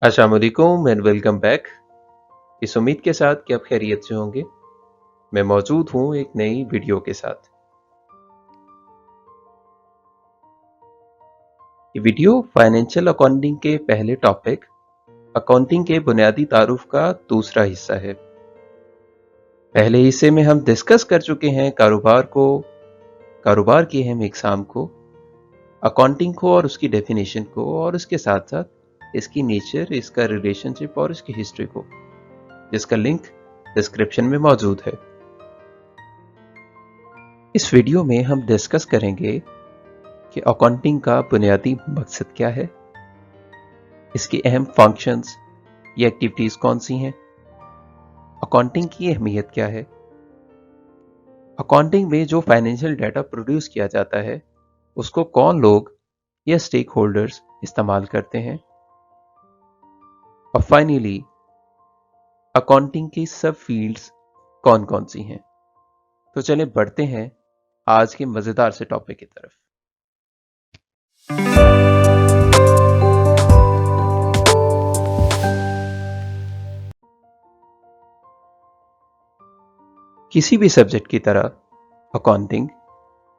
अस्सलाम वालेकुम and welcome back. इस उम्मीद के साथ कि आप खैरियत से होंगे, मैं मौजूद हूँ एक नई वीडियो के साथ। ये वीडियो फाइनेंशियल अकाउंटिंग के पहले टॉपिक अकाउंटिंग के बुनियादी तारुफ का दूसरा हिस्सा है। पहले हिस्से में हम डिस्कस कर चुके हैं कारोबार की अहम इकसाम को, अकाउंटिंग को और उसकी डेफिनेशन को, और उसके साथ साथ इसकी नेचर, इसका रिलेशनशिप और इसकी हिस्ट्री को, जिसका लिंक डिस्क्रिप्शन में मौजूद है। इस वीडियो में हम डिस्कस करेंगे कि अकाउंटिंग का बुनियादी मकसद क्या है, इसकी अहम फंक्शंस या एक्टिविटीज कौन सी हैं, अकाउंटिंग की अहमियत क्या है, अकाउंटिंग में जो फाइनेंशियल डाटा प्रोड्यूस किया जाता है उसको कौन लोग या स्टेक होल्डर्स इस्तेमाल करते हैं, और फाइनली अकाउंटिंग की सब फील्ड्स कौन कौन सी हैं। तो चलिए बढ़ते हैं आज के मजेदार से टॉपिक की तरफ। किसी भी सब्जेक्ट की तरह अकाउंटिंग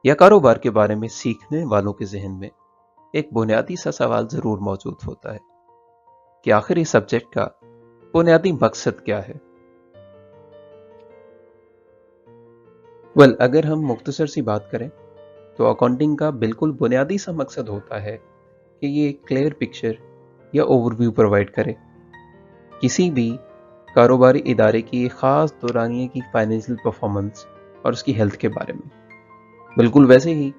या कारोबार के बारे में सीखने वालों के जहन में एक बुनियादी सा सवाल जरूर मौजूद होता है कि आखिर इस सब्जेक्ट का बुनियादी मकसद क्या है। अगर हम मुख्तसर सी बात करें तो अकाउंटिंग का बिल्कुल बुनियादी सा मकसद होता है कि ये एक क्लियर पिक्चर या ओवरव्यू प्रोवाइड करे किसी भी कारोबारी इदारे की एक खास दौरानिए की फाइनेंशियल परफॉर्मेंस और उसकी हेल्थ के बारे में। बिल्कुल वैसे ही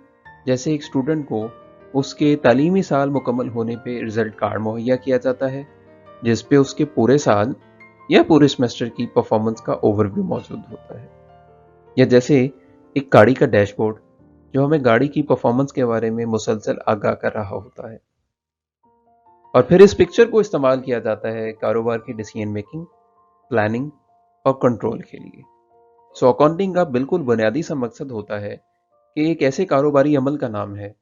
जैसे एक स्टूडेंट को उसके तालीमी साल मुकम्मल होने पे रिजल्ट कार्ड मुहैया किया जाता है जिस पे उसके पूरे साल या पूरे सेमेस्टर की परफॉर्मेंस का ओवरव्यू मौजूद होता है, या जैसे एक गाड़ी का डैशबोर्ड जो हमें गाड़ी की परफॉर्मेंस के बारे में मुसलसल आगाह कर रहा होता है। और फिर इस पिक्चर को इस्तेमाल किया जाता है कारोबार की डिसीजन मेकिंग, प्लानिंग और कंट्रोल के लिए। सो अकाउंटिंग का बिल्कुल बुनियादी सा मकसद होता है कि एक ऐसे कारोबारी अमल का नाम है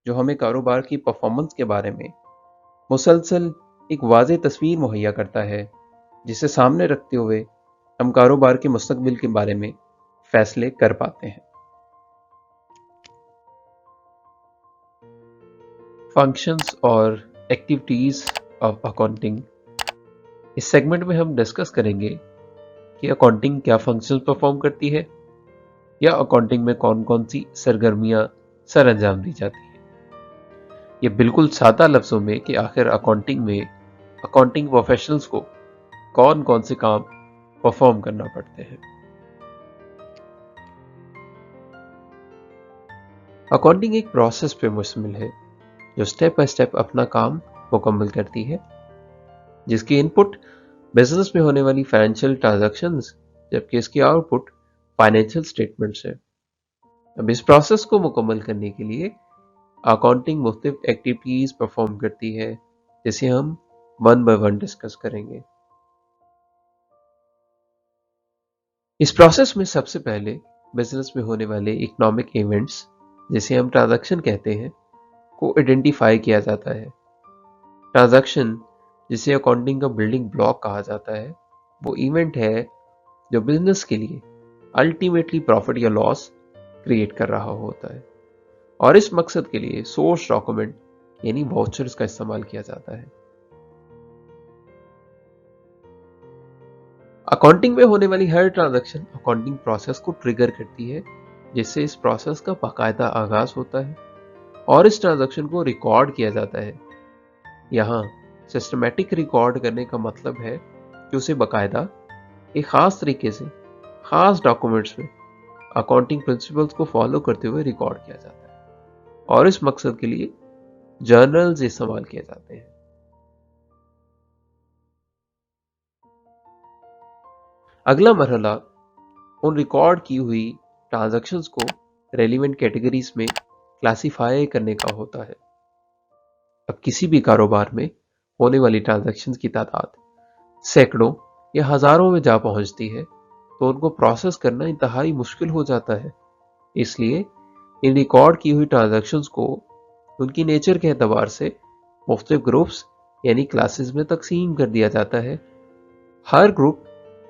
जो हमें कारोबार की परफॉर्मेंस के बारे में मुसलसल एक वाज़ेह तस्वीर मुहैया करता है, जिसे सामने रखते हुए हम कारोबार के मुस्तकबिल के बारे में फैसले कर पाते हैं। फंक्शंस और एक्टिविटीज ऑफ अकाउंटिंग, इस सेगमेंट में हम डिस्कस करेंगे कि अकाउंटिंग क्या फंक्शंस परफॉर्म करती है या अकाउंटिंग में कौन कौन सी सरगर्मियां सर अंजाम दी जाती है। ये बिल्कुल सादा लफ्जों में कि आखिर अकाउंटिंग में अकाउंटिंग प्रोफेशनल्स को कौन कौन से काम परफॉर्म करना पड़ते हैं। अकाउंटिंग एक प्रोसेस पे मुश्तमिल है जो स्टेप बाय स्टेप अपना काम मुकम्मल करती है, जिसकी इनपुट बिजनेस में होने वाली फाइनेंशियल ट्रांजैक्शंस जबकि इसकी आउटपुट फाइनेंशियल स्टेटमेंट्स है। अब इस प्रोसेस को मुकम्मल करने के लिए अकाउंटिंग मुख्तलिफ एक्टिविटीज परफॉर्म करती है, जिसे हम वन बाय वन डिस्कस करेंगे। इस प्रोसेस में सबसे पहले बिजनेस में होने वाले इकोनॉमिक इवेंट्स, जिसे हम ट्रांजैक्शन कहते हैं, को आइडेंटिफाई किया जाता है। ट्रांजैक्शन, जिसे अकाउंटिंग का बिल्डिंग ब्लॉक कहा जाता है, वो इवेंट है जो बिजनेस के लिए अल्टीमेटली प्रॉफिट या लॉस क्रिएट कर रहा होता है, और इस मकसद के लिए सोर्स डॉक्यूमेंट यानी वाउचर्स का इस्तेमाल किया जाता है। अकाउंटिंग में होने वाली हर ट्रांजैक्शन अकाउंटिंग प्रोसेस को ट्रिगर करती है, जिससे इस प्रोसेस का बाकायदा आगाज होता है और इस ट्रांजैक्शन को रिकॉर्ड किया जाता है। यहाँ सिस्टमैटिक रिकॉर्ड करने का मतलब है कि उसे बाकायदा एक खास तरीके से खास डॉक्यूमेंट्स में अकाउंटिंग प्रिंसिपल्स को फॉलो करते हुए रिकॉर्ड किया जाता है, और इस मकसद के लिए जर्नल्स इस्तेमाल किए जाते हैं। अगला मरहला उन रिकॉर्ड की हुई ट्रांजैक्शंस को रेलिवेंट कैटेगरीज में क्लासिफाई करने का होता है। अब किसी भी कारोबार में होने वाली ट्रांजैक्शंस की तादाद सैकड़ों या हजारों में जा पहुंचती है, तो उनको प्रोसेस करना इंतहाई मुश्किल हो जाता है। इसलिए इन रिकॉर्ड की हुई ट्रांजैक्शंस को उनकी नेचर के एतबार से मुख्तलिफ ग्रुप्स यानी क्लासेस में तकसीम कर दिया जाता है। हर ग्रुप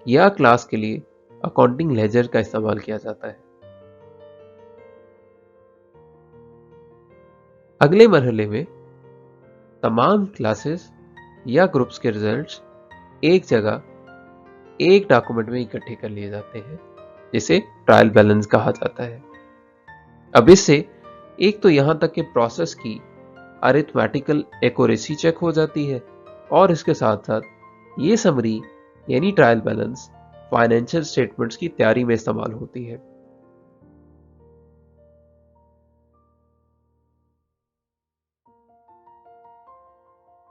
या क्लास के लिए अकाउंटिंग लेजर का इस्तेमाल किया जाता है। अगले मरहले में तमाम क्लासेस या ग्रुप्स के रिजल्ट्स एक जगह एक डॉक्यूमेंट में इकट्ठे कर लिए जाते हैं, जिसे ट्रायल बैलेंस कहा जाता है। अब इससे एक तो यहां तक कि प्रोसेस की अरिथमेटिकल एक्यूरेसी चेक हो जाती है, और इसके साथ साथ ये समरी यानी ट्रायल बैलेंस फाइनेंशियल स्टेटमेंट्स की तैयारी में इस्तेमाल होती है।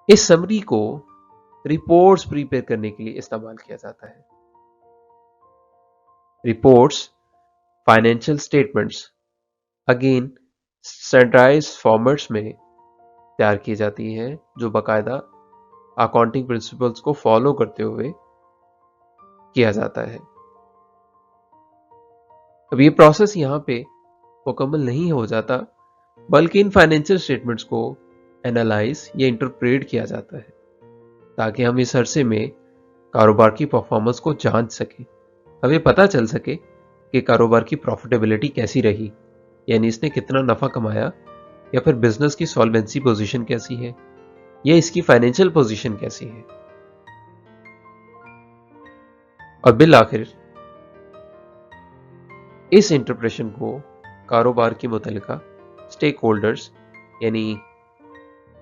इस समरी को रिपोर्ट्स प्रिपेयर करने के लिए इस्तेमाल किया जाता है। Reports financial statements again standardised formats में तैयार की जाती हैं, जो बाकायदा अकाउंटिंग प्रिंसिपल्स को फॉलो करते हुए किया जाता है। अब ये प्रोसेस यहाँ पे मुकम्मल नहीं हो जाता, बल्कि इन फाइनेंशियल स्टेटमेंट्स को एनालाइज या इंटरप्रेट किया जाता है, ताकि हम इस अरसे में कारोबार की परफॉर्मेंस को जांच सकें। हमें पता चल सके कि कारोबार की प्रॉफिटेबिलिटी कैसी रही, यानी इसने कितना नफा कमाया, या फिर बिजनेस की सॉल्वेंसी पोजीशन कैसी है, या इसकी फाइनेंशियल पोजीशन कैसी है। और बिल आखिर इस इंटरप्रेशन को कारोबार के मुतल्लिका स्टेक होल्डर्स यानी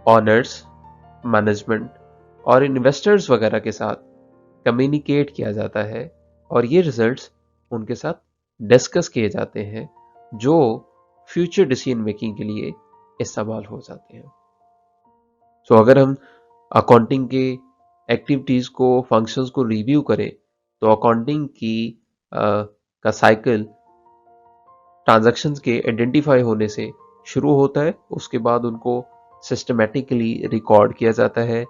ऑनर्स, मैनेजमेंट और इन्वेस्टर्स वगैरह के साथ कम्युनिकेट किया जाता है, और ये रिजल्ट्स उनके साथ डिस्कस किए जाते हैं, जो फ्यूचर डिसीजन मेकिंग के लिए इस्तेमाल हो जाते हैं। सो अगर हम अकाउंटिंग के एक्टिविटीज को, फंक्शंस को रिव्यू करें, तो अकाउंटिंग की का साइकिल ट्रांजैक्शंस के आइडेंटिफाई होने से शुरू होता है। उसके बाद उनको सिस्टमेटिकली रिकॉर्ड किया जाता है,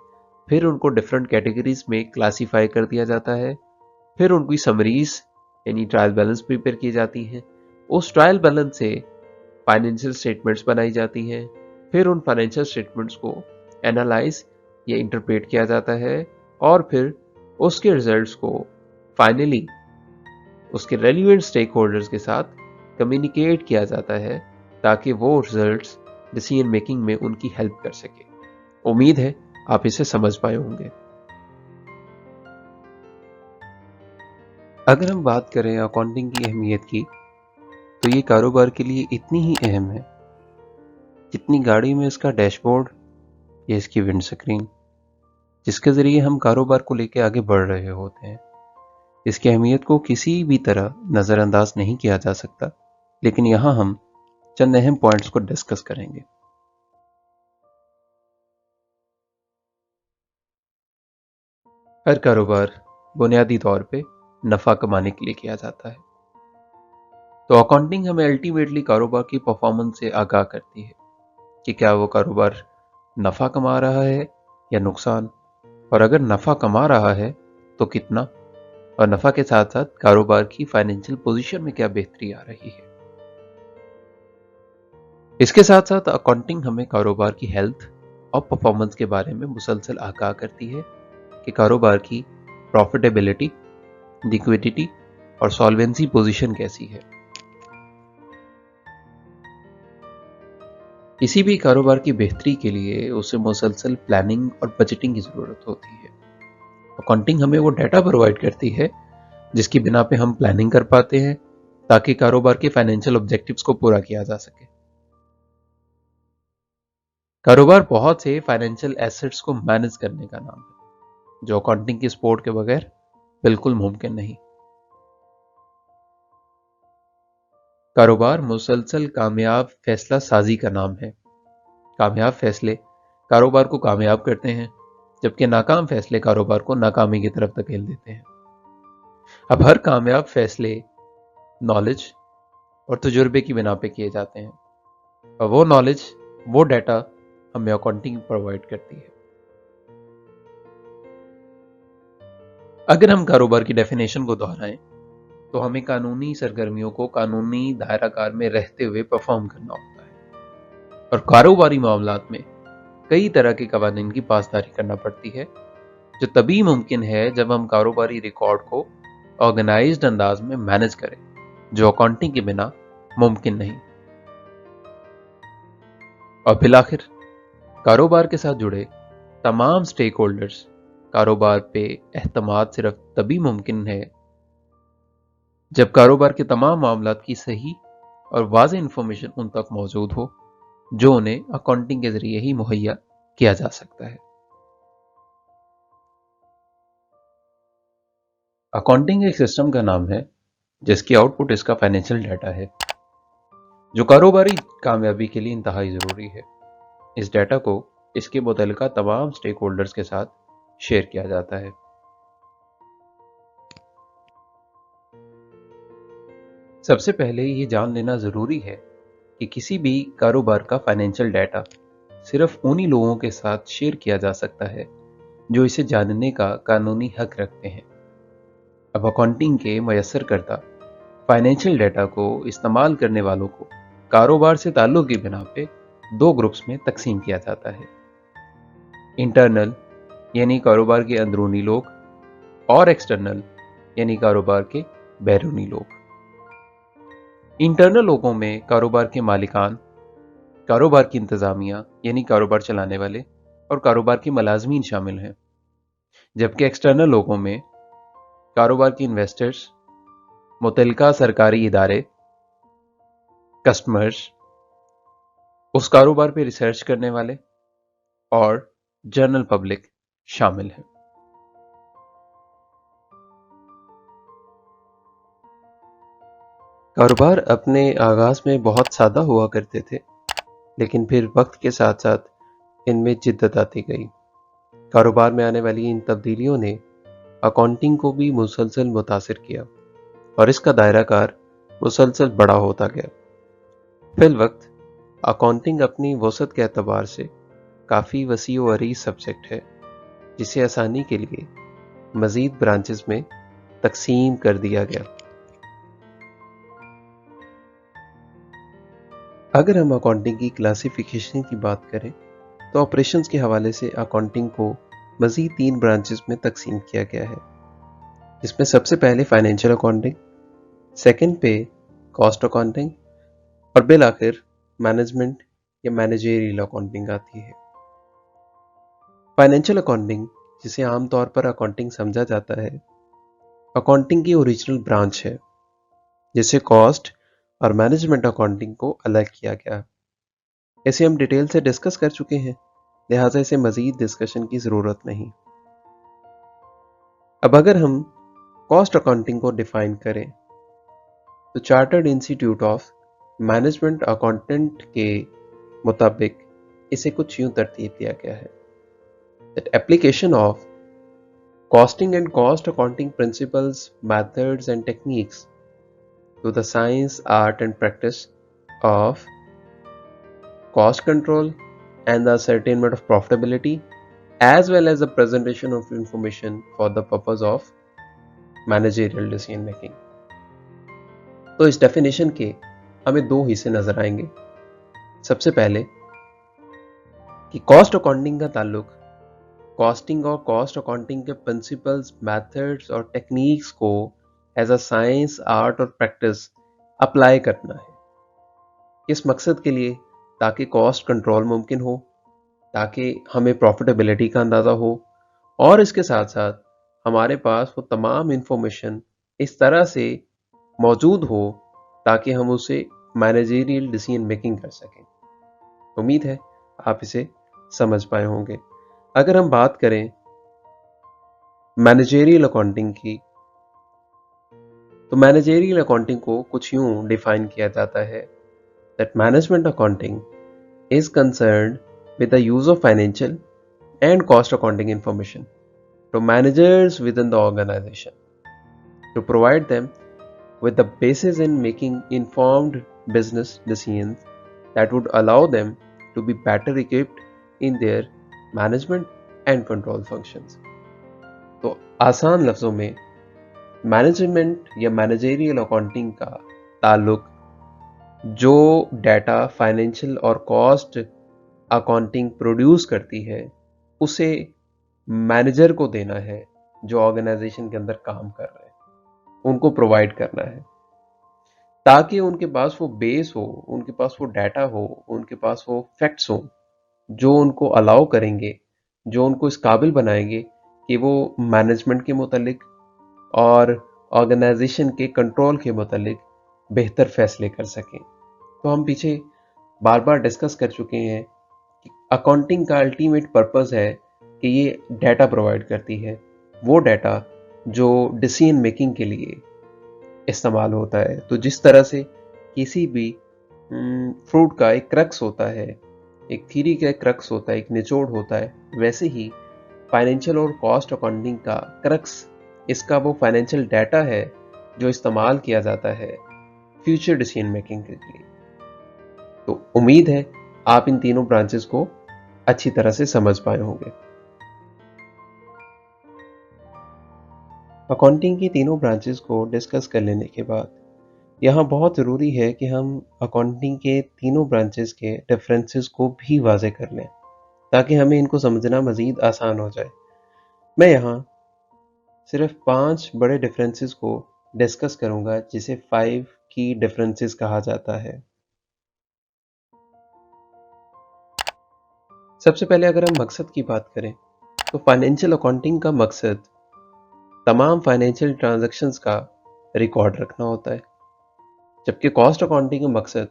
फिर उनको डिफरेंट कैटेगरीज में क्लासीफाई कर दिया जाता है, फिर उनकी समरीज यानी ट्रायल बैलेंस प्रिपेयर की जाती हैं। उस ट्रायल बैलेंस से फाइनेंशियल स्टेटमेंट्स बनाई जाती हैं, फिर उन फाइनेंशियल स्टेटमेंट्स को एनालाइज या इंटरप्रेट किया जाता है, और फिर उसके रिजल्ट्स को फाइनली उसके रेलिवेंट स्टेक होल्डर्स के साथ कम्युनिकेट किया जाता है, ताकि वो रिजल्ट्स डिसीजन मेकिंग में उनकी हेल्प कर सके। उम्मीद है आप इसे समझ पाए होंगे। अगर हम बात करें अकाउंटिंग की अहमियत की, तो ये कारोबार के लिए इतनी ही अहम है जितनी गाड़ी में इसका डैशबोर्ड या इसकी विंड स्क्रीन, जिसके जरिए हम कारोबार को लेकर आगे बढ़ रहे होते हैं। इसकी अहमियत को किसी भी तरह नज़रअंदाज नहीं किया जा सकता, लेकिन यहाँ हम चंद अहम पॉइंट्स को डिस्कस करेंगे। हर कारोबार बुनियादी तौर पे नफा कमाने के लिए किया जाता है, तो अकाउंटिंग हमें अल्टीमेटली कारोबार की परफॉर्मेंस से आगाह करती है कि क्या वो कारोबार नफा कमा रहा है या नुकसान, और अगर नफा कमा रहा है तो कितना, और नफा के साथ साथ कारोबार की फाइनेंशियल पोजीशन में क्या बेहतरी आ रही है। इसके साथ साथ अकाउंटिंग हमें कारोबार की हेल्थ और परफॉर्मेंस के बारे में मुसलसल आगाह करती है कि कारोबार की प्रॉफिटेबिलिटी, लिक्विडिटी और सॉल्वेंसी पोजीशन कैसी है। किसी भी कारोबार की बेहतरी के लिए उसे मुसलसल प्लानिंग और बजटिंग की जरूरत होती है। अकाउंटिंग हमें वो डाटा प्रोवाइड करती है जिसकी बिना पे हम प्लानिंग कर पाते हैं, ताकि कारोबार के फाइनेंशियल ऑब्जेक्टिव्स को पूरा किया जा सके। कारोबार बहुत से फाइनेंशियल एसेट्स को मैनेज करने का नाम है, जो अकाउंटिंग की सपोर्ट के बगैर बिल्कुल मुमकिन नहीं। कारोबार मुसलसल कामयाब फैसला साजी का नाम है। कामयाब फैसले कारोबार को कामयाब करते हैं, जबकि नाकाम फैसले कारोबार को नाकामी की तरफ धकेल देते हैं। अब हर कामयाब फैसले नॉलेज और तजुर्बे की बिना पे किए जाते हैं, और वो नॉलेज, वो डाटा हमें अकाउंटिंग प्रोवाइड करती है। अगर हम कारोबार की डेफिनेशन को दोहराएं, तो हमें कानूनी सरगर्मियों को कानूनी दायराकार में रहते हुए परफॉर्म करना होता है, और कारोबारी मामलात में कई तरह के कवानीन की पासदारी करना पड़ती है, जो तभी मुमकिन है जब हम कारोबारी रिकॉर्ड को ऑर्गेनाइज्ड अंदाज में मैनेज करें, जो अकाउंटिंग के बिना मुमकिन नहीं। और फिर आखिर कारोबार के साथ जुड़े तमाम स्टेक होल्डर्स, कारोबार पे एहतमाद सिर्फ तभी मुमकिन है जब कारोबार के तमाम मामलात की सही और वाज़ेह इंफॉर्मेशन उन तक मौजूद हो, जो उन्हें अकाउंटिंग के जरिए ही मुहैया किया जा सकता है। अकाउंटिंग एक सिस्टम का नाम है जिसकी आउटपुट इसका फाइनेंशियल डाटा है, जो कारोबारी कामयाबी के लिए इंतहाई ज़रूरी है। इस डाटा को इसके मुतल्लिका तमाम स्टेक होल्डर्स के साथ शेयर किया जाता है। सबसे पहले ये जान लेना ज़रूरी है कि किसी भी कारोबार का फाइनेंशियल डाटा सिर्फ उन्हीं लोगों के साथ शेयर किया जा सकता है जो इसे जानने का कानूनी हक रखते हैं। अब अकाउंटिंग के मयस्सर करता फाइनेंशियल डाटा को इस्तेमाल करने वालों को कारोबार से ताल्लुक की बिना पे दो ग्रुप्स में तकसीम किया जाता है। इंटरनल यानी कारोबार के अंदरूनी लोग, और एक्सटर्नल यानी कारोबार के बैरूनी लोग। इंटरनल लोगों में कारोबार के मालिकान, कारोबार की इंतजामिया यानी कारोबार चलाने वाले, और कारोबार के मुलाजमीन शामिल हैं। जबकि एक्सटर्नल लोगों में कारोबार के इन्वेस्टर्स, मुतल्लिका सरकारी इदारे, कस्टमर्स, उस कारोबार पे रिसर्च करने वाले और जनरल पब्लिक शामिल हैं। कारोबार अपने आगाज में बहुत सादा हुआ करते थे, लेकिन फिर वक्त के साथ साथ इनमें जिद्दत आती गई। कारोबार में आने वाली इन तब्दीलियों ने अकाउंटिंग को भी मुसलसल मुतासिर किया और इसका दायरा कार मुसलसल बड़ा होता गया। फिल वक्त अकाउंटिंग अपनी वसअत के एतबार से काफ़ी वसी व अरीज सब्जेक्ट है, जिसे आसानी के लिए मज़ीद ब्रांचेस में तकसीम कर दिया गया। अगर हम अकाउंटिंग की क्लासिफिकेशन की बात करें तो ऑपरेशंस के हवाले से अकाउंटिंग को मज़ीद 3 ब्रांचेस में तकसीम किया गया है, जिसमें सबसे पहले फाइनेंशियल अकाउंटिंग, सेकंड पे कॉस्ट अकाउंटिंग और बिल आखिर मैनेजमेंट या मैनेजरियल अकाउंटिंग आती है। फाइनेंशियल अकाउंटिंग, जिसे आमतौर पर अकाउंटिंग समझा जाता है, अकाउंटिंग की ओरिजिनल ब्रांच है जिसे कॉस्ट और मैनेजमेंट अकाउंटिंग को अलग किया गया। इसे हम डिटेल से डिस्कस कर चुके हैं, लिहाजा इसे मजीद डिस्कशन की ज़रूरत नहीं। अब अगर हम कॉस्ट अकाउंटिंग को डिफाइन करें तो chartered institute of management accountant के मुताबिक इसे कुछ यूं तरतीब दिया गया है that application of costing and cost accounting principles, methods and techniques to the science, art and practice of cost control and the ascertainment of profitability, as well as the presentation of information for the purpose of managerial decision making। तो इस definition के हमें दो हिस्से नजर आएंगे। सबसे पहले कि कॉस्ट अकाउंटिंग का ताल्लुक कॉस्टिंग और कॉस्ट अकाउंटिंग के प्रिंसिपल्स, मेथड्स और टेक्निक्स को एज अ साइंस, आर्ट और प्रैक्टिस अप्लाई करना है। किस मकसद के लिए? ताकि कॉस्ट कंट्रोल मुमकिन हो, ताकि हमें प्रॉफिटेबिलिटी का अंदाज़ा हो, और इसके साथ साथ हमारे पास वो तमाम इंफॉर्मेशन इस तरह से मौजूद हो ताकि हम उसे मैनेजरियल डिसीजन मेकिंग कर सकें। उम्मीद है आप इसे समझ पाए होंगे। अगर हम बात करें मैनेजरियल अकाउंटिंग की, तो मैनेजरियल अकाउंटिंग को कुछ यूं डिफाइन किया जाता है that management accounting is concerned with the use of financial and cost accounting information to managers within the organization to provide them with the basis in making informed business decisions that would allow them to be better equipped in their management and control functions। तो आसान लफ्जों में management या managerial accounting का ताल्लुक जो data financial और cost accounting produce करती है उसे मैनेजर को देना है जो ऑर्गेनाइजेशन के अंदर काम कर रहे हैं, उनको प्रोवाइड करना है, ताकि उनके पास वो बेस हो, उनके पास वो डाटा हो, उनके पास वो फैक्ट्स हो जो उनको अलाउ करेंगे, जो उनको इस काबिल बनाएंगे कि वो मैनेजमेंट के मुतालिक और ऑर्गेनाइजेशन के कंट्रोल के मुतालिक बेहतर फैसले कर सकें। तो हम पीछे बार बार डिस्कस कर चुके हैं कि अकाउंटिंग का अल्टीमेट पर्पस है कि ये डाटा प्रोवाइड करती है, वो डाटा जो डिसीजन मेकिंग के लिए इस्तेमाल होता है। तो जिस तरह से किसी भी फ्रूट का एक क्रक्स होता है, एक थ्योरी का एक क्रक्स होता है, एक निचोड़ होता है, वैसे ही फाइनेंशियल और कॉस्ट अकाउंटिंग का क्रक्स इसका वो फाइनेंशियल डाटा है जो इस्तेमाल किया जाता है फ्यूचर डिसीजन मेकिंग के लिए। तो उम्मीद है आप इन तीनों ब्रांचेस को अच्छी तरह से समझ पाए होंगे। अकाउंटिंग की तीनों ब्रांचेस को डिस्कस कर लेने के बाद यहाँ बहुत ज़रूरी है कि हम अकाउंटिंग के तीनों ब्रांचेस के डिफरेंसेस को भी वाज़े कर लें, ताकि हमें इनको समझना मज़ीद आसान हो जाए। मैं यहाँ सिर्फ 5 बड़े डिफरेंसेस को डिस्कस करूँगा, जिसे 5 की डिफरेंसेस कहा जाता है। सबसे पहले अगर हम मकसद की बात करें तो फाइनेंशियल अकाउंटिंग का मकसद तमाम फाइनेंशियल ट्रांजैक्शंस का रिकॉर्ड रखना होता है, जबकि कॉस्ट अकाउंटिंग का मकसद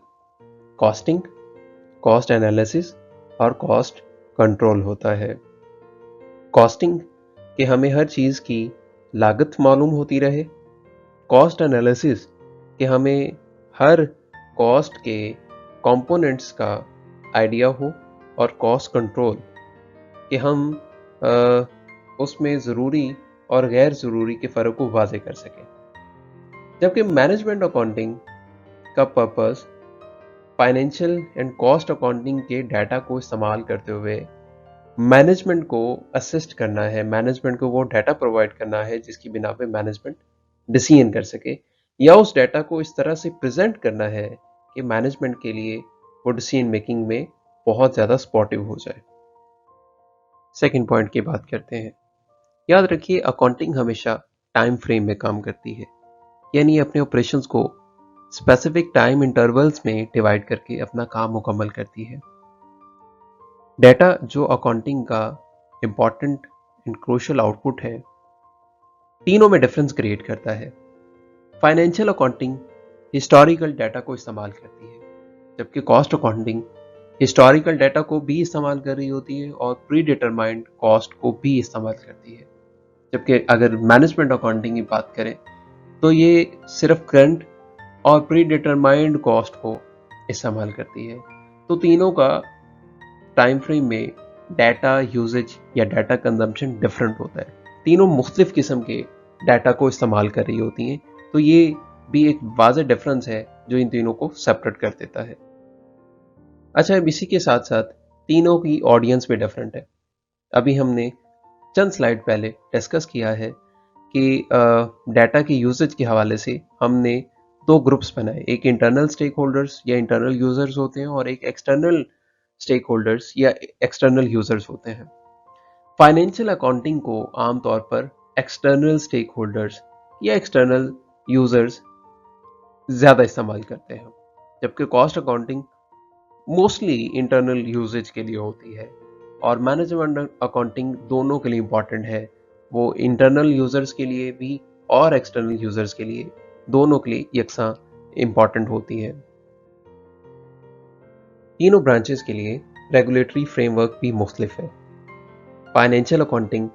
कॉस्टिंग, कॉस्ट एनालिसिस और कॉस्ट कंट्रोल होता है। कॉस्टिंग कि हमें हर चीज़ की लागत मालूम होती रहे, कॉस्ट एनालिसिस कि हमें हर कॉस्ट के कंपोनेंट्स का आइडिया हो, और कॉस्ट कंट्रोल कि हम उसमें ज़रूरी और गैर ज़रूरी के फ़र्क को वाज़े कर सकें। जबकि मैनेजमेंट अकाउंटिंग का purpose financial and cost accounting के डाटा को इस्तेमाल करते हुए मैनेजमेंट को असिस्ट करना है, मैनेजमेंट को वो डाटा प्रोवाइड करना है जिसकी बिना पे मैनेजमेंट डिसीजन कर सके, या उस डाटा को इस तरह से प्रेजेंट करना है कि मैनेजमेंट के लिए वो डिसीजन मेकिंग में बहुत ज़्यादा सपोर्टिव हो जाए। सेकंड पॉइंट की बात करते हैं। याद रखिए, अकाउंटिंग हमेशा टाइम फ्रेम में काम करती है, यानी अपने ऑपरेशंस को स्पेसिफिक टाइम इंटरवल्स में डिवाइड करके अपना काम मुकम्मल करती है। डाटा जो अकाउंटिंग का इंपॉर्टेंट एंड क्रूशियल आउटपुट है, तीनों में डिफरेंस क्रिएट करता है। फाइनेंशियल अकाउंटिंग हिस्टोरिकल डाटा को इस्तेमाल करती है, जबकि कॉस्ट अकाउंटिंग हिस्टोरिकल डाटा को भी इस्तेमाल कर रही होती है और प्री डिटरमाइंड कॉस्ट को भी इस्तेमाल करती है। जबकि अगर मैनेजमेंट अकाउंटिंग की बात करें तो ये सिर्फ करंट और प्री डिटरमाइंड कॉस्ट को इस्तेमाल करती है। तो तीनों का टाइम फ्रेम में डाटा यूजेज या डाटा कंजम्पशन डिफरेंट होता है। तीनों मुख्तलिफ किस्म के डाटा को इस्तेमाल कर रही होती हैं, तो ये भी एक वाज़ेह डिफरेंस है जो इन तीनों को सेपरेट कर देता है। अच्छा, अब इसी के साथ साथ तीनों की ऑडियंस भी डिफरेंट है। अभी हमने चंद स्लाइड पहले डिस्कस किया है कि डाटा के यूजेज के हवाले से हमने दो ग्रुप्स बनाए, एक इंटरनल स्टेक होल्डर्स या इंटरनल यूजर्स होते हैं और एक एक्सटर्नल स्टेक होल्डर्स या एक्सटर्नल यूजर्स होते हैं। फाइनेंशियल अकाउंटिंग को आमतौर पर एक्सटर्नल स्टेक होल्डर्स या एक्सटर्नल यूजर्स ज़्यादा इस्तेमाल करते हैं, जबकि cost accounting mostly internal uses के लिए होती है। और मैनेजमेंट अकाउंटिंग दोनों के लिए इंपॉर्टेंट है, वो इंटरनल यूजर्स के लिए भी और एक्सटर्नल यूजर्स के लिए, दोनों के लिए यकसां इंपॉर्टेंट होती है। तीनों ब्रांचेस के लिए रेगुलेटरी फ्रेमवर्क भी मुख्तलिफ है। फाइनेंशियल अकाउंटिंग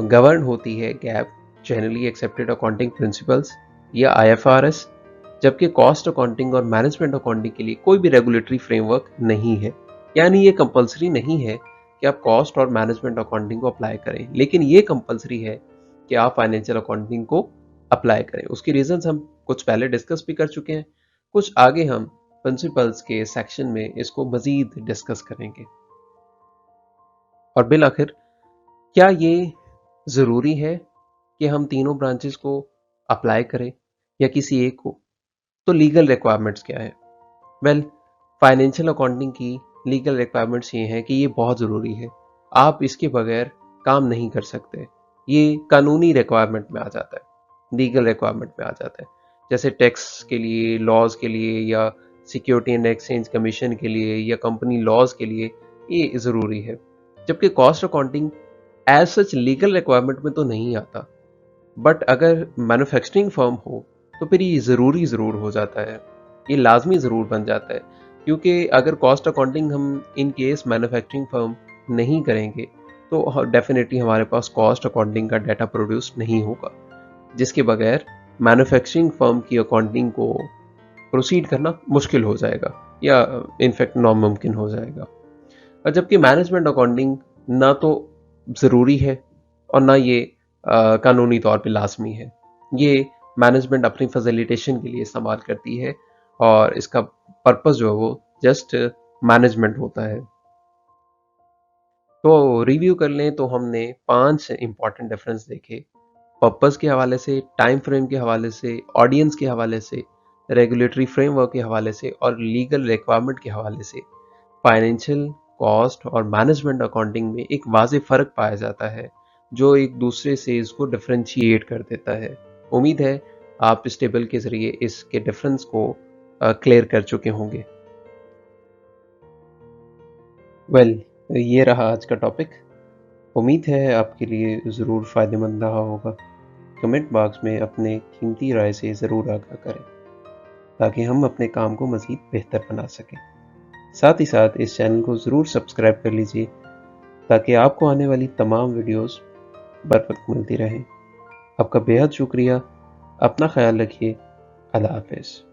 गवर्न होती है gap, generally accepted accounting principles या IFRS, जबकि कॉस्ट अकाउंटिंग और मैनेजमेंट अकाउंटिंग के लिए कोई भी रेगुलेटरी फ्रेमवर्क नहीं है। यानी ये कंपलसरी नहीं है कि आप कॉस्ट और मैनेजमेंट अकाउंटिंग को अप्लाई करें, लेकिन ये कंपलसरी है कि आप फाइनेंशियल अकाउंटिंग को अप्लाई करें। उसकी रीजंस हम कुछ पहले डिस्कस भी कर चुके हैं, कुछ आगे हम प्रिंसिपल्स के सेक्शन में इसको मजीद डिस्कस करेंगे। और बिल आखिर, क्या ये ज़रूरी है कि हम तीनों ब्रांचेस को अप्लाई करें या किसी एक को? तो लीगल रिक्वायरमेंट्स क्या है? वेल, फाइनेंशियल अकाउंटिंग की लीगल रिक्वायरमेंट्स ये हैं कि ये बहुत ज़रूरी है, आप इसके बगैर काम नहीं कर सकते। ये कानूनी रिक्वायरमेंट में आ जाता है, लीगल रिक्वायरमेंट में आ जाता है। जैसे टैक्स के लिए, लॉज के लिए, या सिक्योरिटी एंड एक्सचेंज कमीशन के लिए, या कंपनी लॉज के लिए ये ज़रूरी है। जबकि cost accounting as such legal requirement में तो नहीं आता, बट अगर मैन्युफैक्चरिंग फर्म हो तो फिर ये ज़रूरी ज़रूर हो जाता है, ये लाजमी ज़रूर बन जाता है। क्योंकि अगर कॉस्ट अकाउंटिंग हम इन केस मैन्युफैक्चरिंग फर्म नहीं करेंगे तो डेफिनेटली हमारे पास कॉस्ट अकाउंटिंग का डाटा प्रोड्यूस नहीं होगा, जिसके बगैर मैन्युफैक्चरिंग फर्म की अकाउंटिंग को प्रोसीड करना मुश्किल हो जाएगा, या इनफैक्ट नामुमकिन हो जाएगा। और जबकि मैनेजमेंट अकाउंटिंग ना तो ज़रूरी है और ना ये कानूनी तौर पे लाजमी है। ये मैनेजमेंट अपनी फैसिलिटेशन के लिए इस्तेमाल करती है और इसका पर्पस जो है वो जस्ट मैनेजमेंट होता है। तो रिव्यू कर लें तो हमने 5 इंपॉर्टेंट डिफरेंस देखे, पर्पस के हवाले से, टाइम फ्रेम के हवाले से, ऑडियंस के हवाले से, रेगुलेटरी फ्रेमवर्क के हवाले से और लीगल रिक्वायरमेंट के हवाले से। फाइनेंशियल, कॉस्ट और मैनेजमेंट अकाउंटिंग में एक वाज़ेह फ़र्क पाया जाता है जो एक दूसरे से इसको डिफरेंशिएट कर देता है। उम्मीद है आप इस टेबल के ज़रिए इसके डिफरेंस को क्लियर कर चुके होंगे। ये रहा आज का टॉपिक। उम्मीद है आपके लिए ज़रूर फ़ायदेमंद रहा होगा। कमेंट बॉक्स में अपने कीमती राय से ज़रूर आगाह करें ताकि हम अपने काम को मज़ीद बेहतर बना सकें। साथ ही साथ इस चैनल को ज़रूर सब्सक्राइब कर लीजिए ताकि आपको आने वाली तमाम वीडियोस बर वक्त मिलती रहें। आपका बेहद शुक्रिया। अपना ख्याल रखिए। अल्लाह हाफ़िज़।